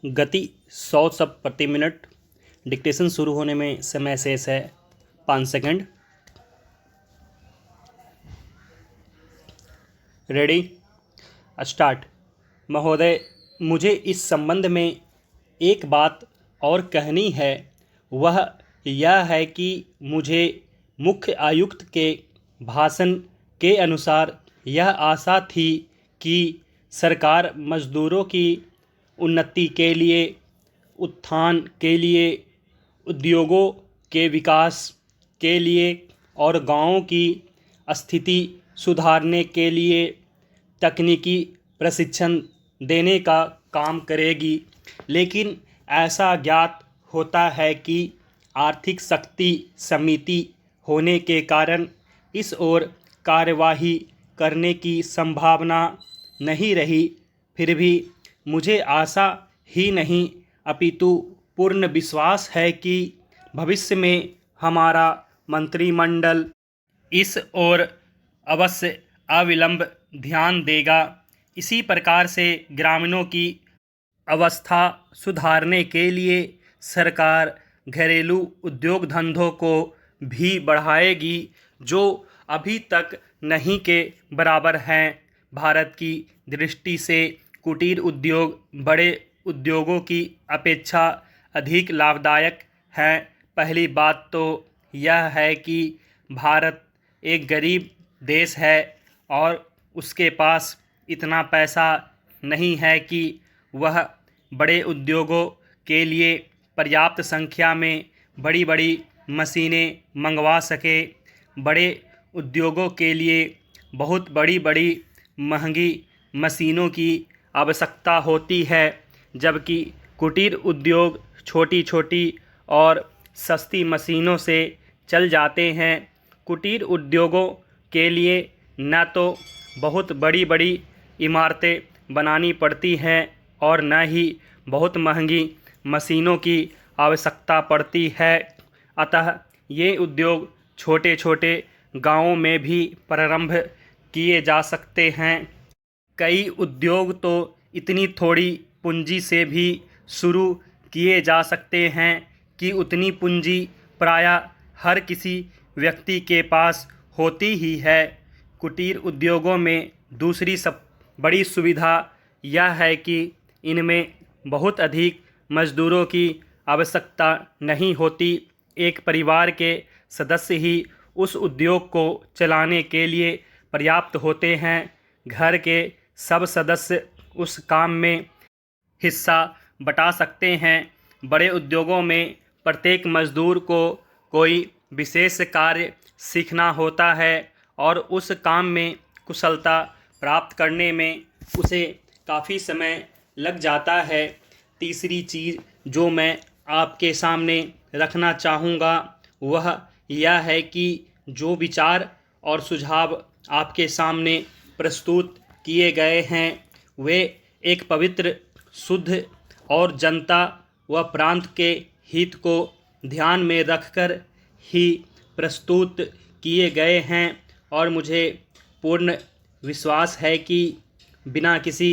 गति 100 शब्द प्रति मिनट। डिक्टेशन शुरू होने में समय शेष है 5 सेकंड। Ready, start. महोदय, मुझे इस संबंध में एक बात और कहनी है। वह यह है कि मुझे मुख्य आयुक्त के भाषण के अनुसार यह आशा थी कि सरकार मजदूरों की उन्नति के लिए, उत्थान के लिए, उद्योगों के विकास के लिए और गांवों की स्थिति सुधारने के लिए तकनीकी प्रशिक्षण देने का काम करेगी। लेकिन ऐसा ज्ञात होता है कि आर्थिक शक्ति सीमित होने के कारण इस ओर कार्यवाही करने की संभावना नहीं रही। फिर भी मुझे आशा ही नहीं अपितु पूर्ण विश्वास है कि भविष्य में हमारा मंत्रिमंडल इस ओर अवश्य अविलंब ध्यान देगा। इसी प्रकार से ग्रामीणों की अवस्था सुधारने के लिए सरकार घरेलू उद्योग धंधों को भी बढ़ाएगी जो अभी तक नहीं के बराबर हैं। भारत की दृष्टि से कुटीर उद्योग बड़े उद्योगों की अपेक्षा अधिक लाभदायक हैं। पहली बात तो यह है कि भारत एक गरीब देश है और उसके पास इतना पैसा नहीं है कि वह बड़े उद्योगों के लिए पर्याप्त संख्या में बड़ी बड़ी मशीनें मंगवा सके। बड़े उद्योगों के लिए बहुत बड़ी बड़ी महंगी मशीनों की आवश्यकता होती है, जबकि कुटीर उद्योग छोटी छोटी और सस्ती मशीनों से चल जाते हैं। कुटीर उद्योगों के लिए न तो बहुत बड़ी बड़ी इमारतें बनानी पड़ती हैं और न ही बहुत महंगी मशीनों की आवश्यकता पड़ती है। अतः ये उद्योग छोटे छोटे गांवों में भी प्रारंभ किए जा सकते हैं। कई उद्योग तो इतनी थोड़ी पूंजी से भी शुरू किए जा सकते हैं कि उतनी पूंजी प्रायः हर किसी व्यक्ति के पास होती ही है। कुटीर उद्योगों में दूसरी सब बड़ी सुविधा यह है कि इनमें बहुत अधिक मजदूरों की आवश्यकता नहीं होती। एक परिवार के सदस्य ही उस उद्योग को चलाने के लिए पर्याप्त होते हैं। घर के सब सदस्य उस काम में हिस्सा बटा सकते हैं। बड़े उद्योगों में प्रत्येक मजदूर को कोई विशेष कार्य सीखना होता है और उस काम में कुशलता प्राप्त करने में उसे काफ़ी समय लग जाता है। तीसरी चीज़ जो मैं आपके सामने रखना चाहूँगा वह यह है कि जो विचार और सुझाव आपके सामने प्रस्तुत किए गए हैं वे एक पवित्र, शुद्ध और जनता व प्रांत के हित को ध्यान में रखकर ही प्रस्तुत किए गए हैं और मुझे पूर्ण विश्वास है कि बिना किसी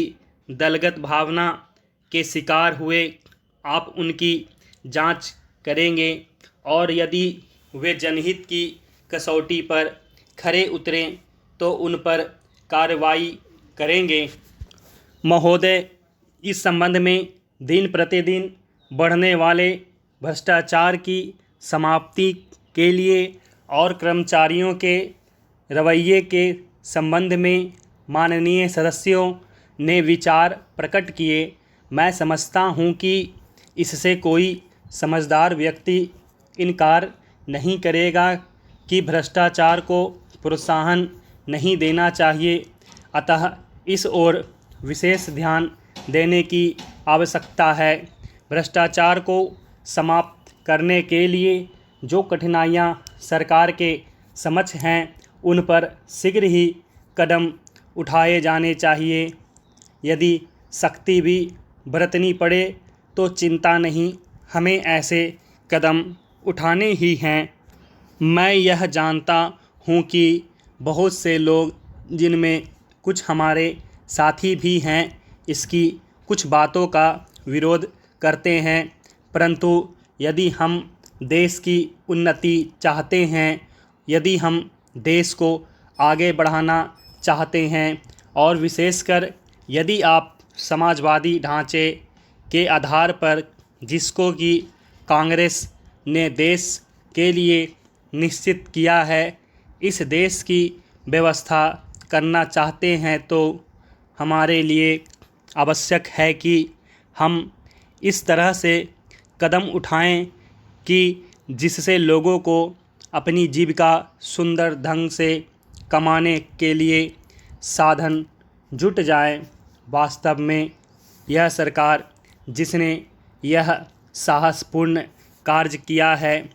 दलगत भावना के शिकार हुए आप उनकी जांच करेंगे और यदि वे जनहित की कसौटी पर खरे उतरें तो उन पर कार्रवाई करेंगे। महोदय, इस संबंध में दिन प्रतिदिन बढ़ने वाले भ्रष्टाचार की समाप्ति के लिए और कर्मचारियों के रवैये के संबंध में माननीय सदस्यों ने विचार प्रकट किए। मैं समझता हूँ कि इससे कोई समझदार व्यक्ति इनकार नहीं करेगा कि भ्रष्टाचार को प्रोत्साहन नहीं देना चाहिए। अतः इस ओर विशेष ध्यान देने की आवश्यकता है। भ्रष्टाचार को समाप्त करने के लिए जो कठिनाइयाँ सरकार के समक्ष हैं उन पर शीघ्र ही कदम उठाए जाने चाहिए। यदि सख्ती भी बरतनी पड़े तो चिंता नहीं, हमें ऐसे कदम उठाने ही हैं। मैं यह जानता हूँ कि बहुत से लोग, जिनमें कुछ हमारे साथी भी हैं, इसकी कुछ बातों का विरोध करते हैं, परंतु यदि हम देश की उन्नति चाहते हैं, यदि हम देश को आगे बढ़ाना चाहते हैं और विशेषकर यदि आप समाजवादी ढांचे के आधार पर जिसको कि कांग्रेस ने देश के लिए निश्चित किया है, इस देश की व्यवस्था करना चाहते हैं, तो हमारे लिए आवश्यक है कि हम इस तरह से कदम उठाएं कि जिससे लोगों को अपनी जीविका सुंदर ढंग से कमाने के लिए साधन जुट जाएं। वास्तव में यह सरकार जिसने यह साहसपूर्ण कार्य किया है,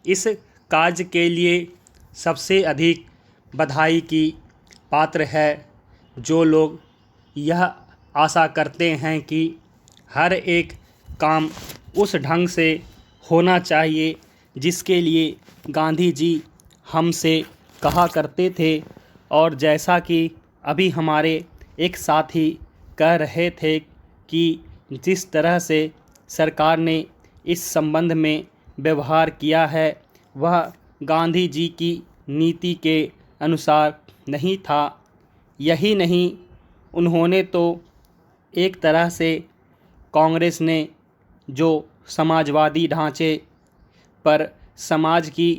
इस कार्य के लिए सबसे अधिक बधाई की पात्र है। जो लोग यह आशा करते हैं कि हर एक काम उस ढंग से होना चाहिए जिसके लिए गांधी जी हमसे कहा करते थे, और जैसा कि अभी हमारे एक साथी कह रहे थे कि जिस तरह से सरकार ने इस संबंध में व्यवहार किया है वह गांधी जी की नीति के अनुसार नहीं था। यही नहीं, उन्होंने तो एक तरह से कांग्रेस ने जो समाजवादी ढांचे पर समाज की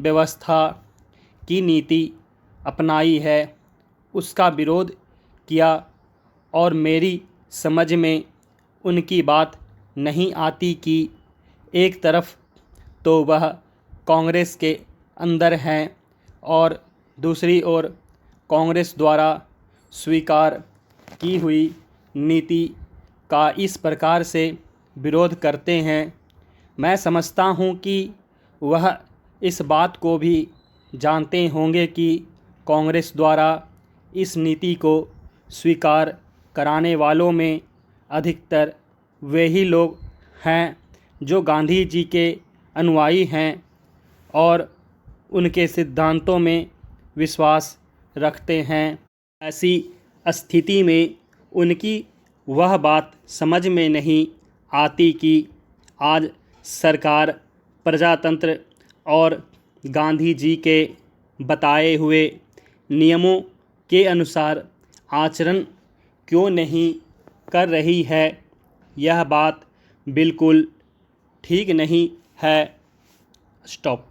व्यवस्था की नीति अपनाई है उसका विरोध किया, और मेरी समझ में उनकी बात नहीं आती कि एक तरफ तो वह कांग्रेस के अंदर हैं और दूसरी ओर कांग्रेस द्वारा स्वीकार की हुई नीति का इस प्रकार से विरोध करते हैं। मैं समझता हूँ कि वह इस बात को भी जानते होंगे कि कांग्रेस द्वारा इस नीति को स्वीकार कराने वालों में अधिकतर वे ही लोग हैं जो गांधी जी के अनुयायी हैं और उनके सिद्धांतों में विश्वास रखते हैं। ऐसी स्थिति में उनकी वह बात समझ में नहीं आती कि आज सरकार प्रजातंत्र और गांधी जी के बताए हुए नियमों के अनुसार आचरण क्यों नहीं कर रही है। यह बात बिल्कुल ठीक नहीं है। स्टॉप।